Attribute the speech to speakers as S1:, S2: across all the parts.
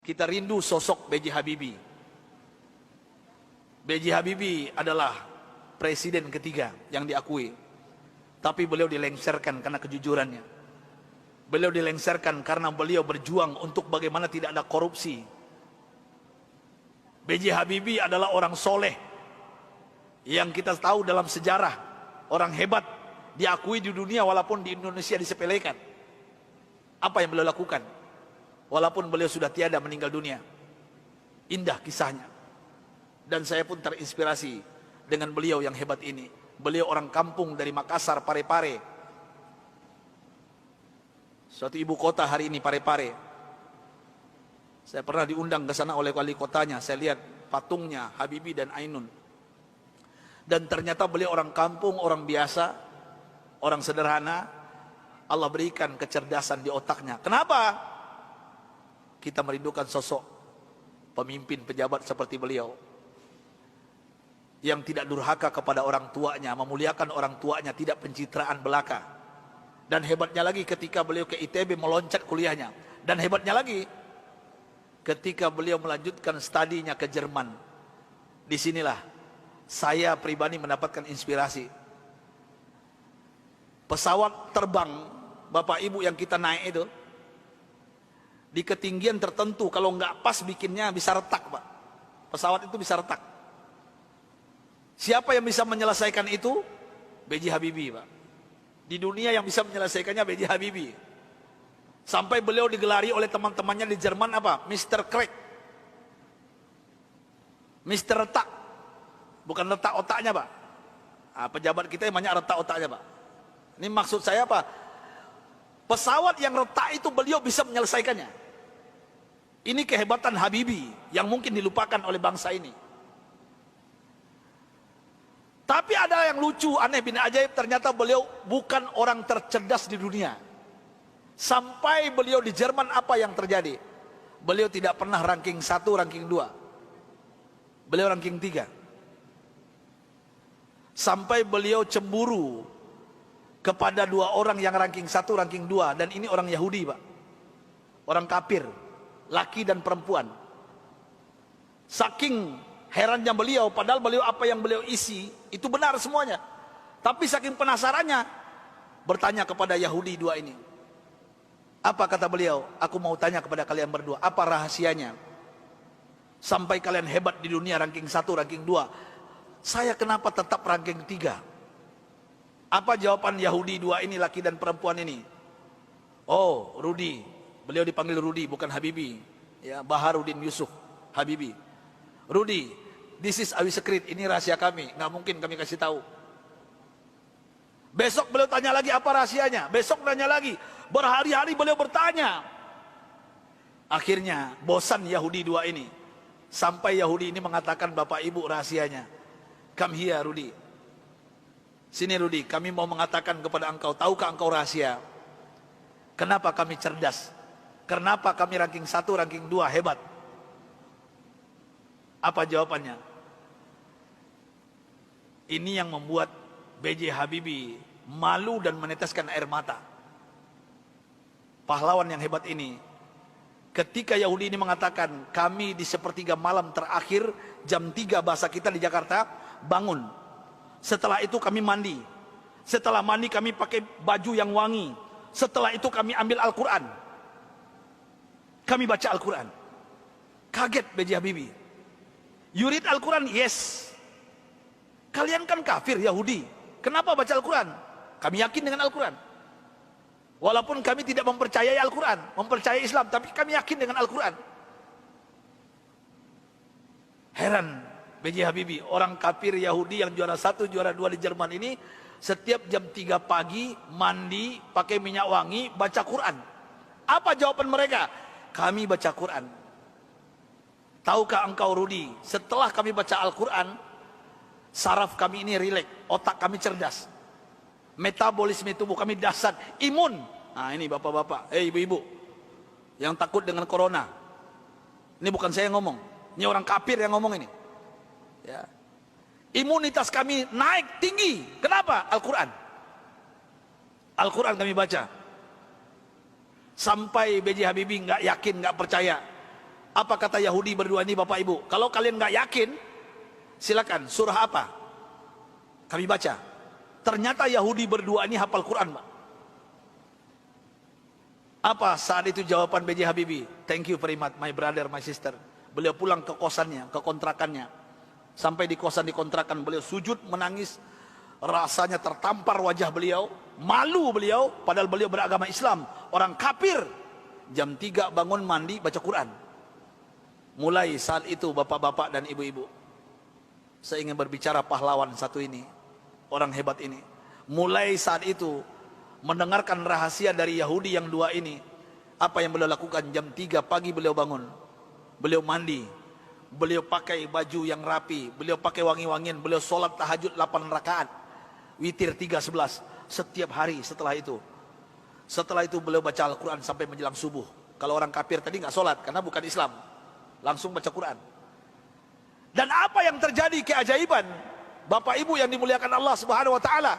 S1: Kita rindu sosok B.J. Habibie. B.J. Habibie adalah presiden ketiga yang diakui. Tapi beliau dilengsarkan karena kejujurannya. Beliau dilengsarkan karena beliau berjuang untuk bagaimana tidak ada korupsi. B.J. Habibie adalah orang soleh yang kita tahu dalam sejarah, orang hebat, diakui di dunia walaupun di Indonesia disepelekan. Apa yang beliau lakukan? Walaupun beliau sudah tiada, meninggal dunia. Indah kisahnya. Dan saya pun terinspirasi dengan beliau yang hebat ini. Beliau orang kampung dari Makassar, Parepare. Suatu ibu kota hari ini, Parepare. Saya pernah diundang ke sana oleh wali kotanya. Saya lihat patungnya Habibie dan Ainun. Dan ternyata beliau orang kampung, orang biasa, orang sederhana. Allah berikan kecerdasan di otaknya. Kenapa? Kita merindukan sosok pemimpin pejabat seperti beliau yang tidak durhaka kepada orang tuanya, memuliakan orang tuanya, tidak pencitraan belaka. Dan hebatnya lagi ketika beliau ke ITB meloncat kuliahnya. Dan hebatnya lagi ketika beliau melanjutkan studinya ke Jerman. Disinilah saya pribadi mendapatkan inspirasi. Pesawat terbang Bapak Ibu yang kita naik itu di ketinggian tertentu, kalau nggak pas bikinnya bisa retak, Pak. Pesawat itu bisa retak. Siapa yang bisa menyelesaikan itu? B.J. Habibie, Pak. Di dunia yang bisa menyelesaikannya B.J. Habibie. Sampai beliau digelari oleh teman-temannya di Jerman apa? Mr. Crack. Mr. Retak. Bukan retak otaknya, Pak. Nah, pejabat kita yang banyak retak otaknya, Pak. Ini maksud saya apa? Pesawat yang retak itu beliau bisa menyelesaikannya. Ini kehebatan Habibie yang mungkin dilupakan oleh bangsa ini. Tapi ada yang lucu, aneh bin ajaib, ternyata beliau bukan orang tercerdas di dunia. Sampai beliau di Jerman apa yang terjadi? Beliau tidak pernah ranking 1, ranking 2. Beliau ranking 3. Sampai beliau cemburu kepada 2 orang yang ranking 1, ranking 2. Dan ini orang Yahudi, Pak. Orang kafir. Laki dan perempuan. Saking herannya beliau, padahal beliau apa yang beliau isi itu benar semuanya. Tapi saking penasarannya, bertanya kepada Yahudi 2 ini. Apa kata beliau? Aku mau tanya kepada kalian berdua, apa rahasianya sampai kalian hebat di dunia ranking 1, ranking 2? Saya kenapa tetap ranking 3? Apa jawaban Yahudi 2 ini, laki dan perempuan ini? Oh, Rudi. Beliau dipanggil Rudi, bukan Habibie. Ya, Baharudin Yusuf Habibie. Rudi, this is our secret. Ini rahasia kami. Nggak mungkin kami kasih tahu. Besok beliau tanya lagi apa rahasianya. Besok tanya lagi. Berhari-hari beliau bertanya. Akhirnya bosan Yahudi 2 ini. Sampai Yahudi ini mengatakan, Bapak Ibu rahasianya. Come here, Rudi. Sini Rudi, kami mau mengatakan kepada engkau. Tahukah engkau rahasia? Kenapa kami cerdas? Kenapa kami ranking 1, ranking 2 hebat? Apa jawabannya? Ini yang membuat B.J. Habibie malu dan meneteskan air mata. Pahlawan yang hebat ini, ketika Yahudi ini mengatakan, kami di sepertiga malam terakhir, jam 3 bahasa kita di Jakarta, bangun. Setelah itu kami mandi. Setelah mandi kami pakai baju yang wangi. Setelah itu kami ambil Al-Quran. Kami baca Al-Quran. Kaget B.J. Habibie. You read Al-Quran? Yes. Kalian kan kafir Yahudi. Kenapa baca Al-Quran? Kami yakin dengan Al-Quran. Walaupun kami tidak mempercayai Al-Quran, mempercayai Islam, tapi kami yakin dengan Al-Quran. Heran B.J. Habibie, orang kafir Yahudi yang juara 1, juara 2 di Jerman ini, setiap jam 3 pagi mandi, pakai minyak wangi, baca Quran. Apa jawaban mereka? Kami baca Quran. Tahukah engkau Rudi, setelah kami baca Al-Quran, saraf kami ini rileks, otak kami cerdas, metabolisme tubuh kami dahsyat, imun. Nah ini bapak-bapak, ibu-ibu yang takut dengan corona. Ini bukan saya yang ngomong, ini orang kafir yang ngomong ini. Ya. Imunitas kami naik tinggi. Kenapa? Al-Quran. Al-Quran kami baca. Sampai B.J. Habibie nggak yakin, nggak percaya. Apa kata Yahudi berdua ini Bapak Ibu? Kalau kalian nggak yakin, silakan. Surah apa? Kami baca. Ternyata Yahudi berdua ini hafal Quran, Pak. Apa saat itu jawaban B.J. Habibie? Thank you very much, my brother, my sister. Beliau pulang ke kosannya, ke kontrakannya. Sampai di kosan di kontrakan beliau sujud menangis. Rasanya tertampar wajah beliau. Malu beliau, padahal beliau beragama Islam. Orang kafir. Jam 3 bangun mandi, baca Quran. Mulai saat itu bapak-bapak dan ibu-ibu, saya ingin berbicara pahlawan satu ini. Orang hebat ini. Mulai saat itu, mendengarkan rahasia dari Yahudi yang dua ini. Apa yang beliau lakukan? Jam 3 pagi beliau bangun. Beliau mandi. Beliau pakai baju yang rapi. Beliau pakai wangi-wangian. Beliau sholat tahajud 8 rakaat. Witir 3:11. Setiap hari setelah itu. Setelah itu beliau baca Al-Quran sampai menjelang subuh. Kalau orang kafir tadi nggak sholat karena bukan Islam. Langsung baca Quran. Dan apa yang terjadi keajaiban? Bapak Ibu yang dimuliakan Allah Subhanahu wa taala.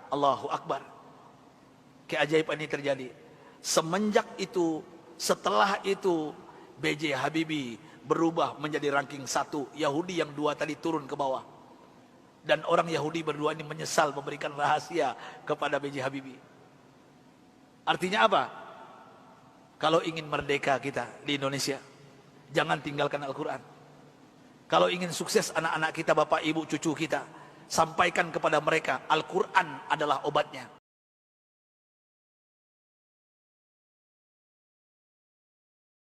S1: Allahu Akbar. Keajaiban ini terjadi. Semenjak itu, setelah itu, B.J. Habibie berubah menjadi ranking 1. Yahudi yang 2 tadi turun ke bawah. Dan orang Yahudi berdua ini menyesal memberikan rahasia kepada B.J. Habibie. Artinya apa? Kalau ingin merdeka kita di Indonesia, jangan tinggalkan Al-Quran. Kalau ingin sukses anak-anak kita, bapak, ibu, cucu kita, sampaikan kepada mereka Al-Quran adalah obatnya.